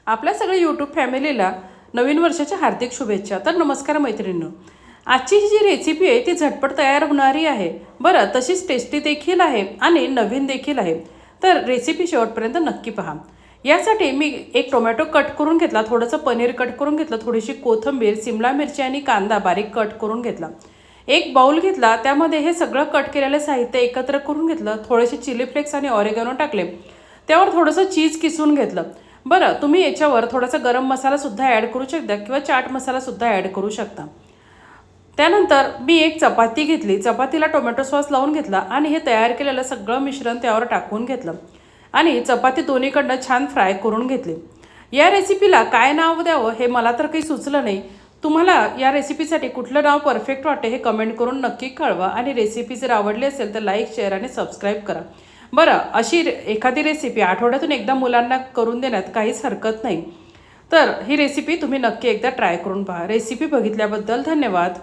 आपल्या सगळ्या यूट्यूब फॅमिलीला नवीन वर्षाच्या हार्दिक शुभेच्छा। तर नमस्कार मैत्रिणींनो, आजची ही जी रेसिपी आहे ती झटपट तयार होणारी आहे बरं, तशीच टेस्टी देखील आहे आणि नवीन देखील आहे। तर रेसिपी शेवटपर्यंत नक्की पहा। यासाठी मी एक टोमॅटो कट करून घेतला, थोडंसं पनीर कट करून घेतलं, थोडीशी कोथिंबीर, सिमला मिरची आणि कांदा बारीक कट करून घेतला। एक बाउल घेतला, त्यामध्ये हे सगळं कट केलेलं साहित्य एकत्र करून घेतलं, थोडेसे चिली फ्लेक्स आणि ऑरेगॅनो टाकले, त्यावर थोडंसं चीज किसून घेतलं। बरं, तुम्ही याच्यावर थोडासा गरम मसालासुद्धा ॲड करू शकता किंवा चाट मसालासुद्धा ॲड करू शकता। त्यानंतर मी एक चपाती घेतली, चपातीला टोमॅटो सॉस लावून घेतला आणि हे तयार केलेलं सगळं मिश्रण त्यावर टाकून घेतलं आणि चपाती दोन्हीकडनं छान फ्राय करून घेतली। या रेसिपीला काय नाव द्यावं हे मला तर काही सुचलं नाही। तुम्हाला या रेसिपीसाठी कुठलं नाव परफेक्ट वाटते हे कमेंट करून नक्की कळवा आणि रेसिपी जर आवडली असेल तर लाईक, शेअर आणि सबस्क्राईब करा। बरं, अशी एखादी रेसिपी आठवड्यातून एकदा मुलांना करून देण्यात काहीच हरकत नाही। तर ही रेसिपी तुम्ही नक्की एकदा ट्राय करून पहा। रेसिपी बघितल्याबद्दल धन्यवाद।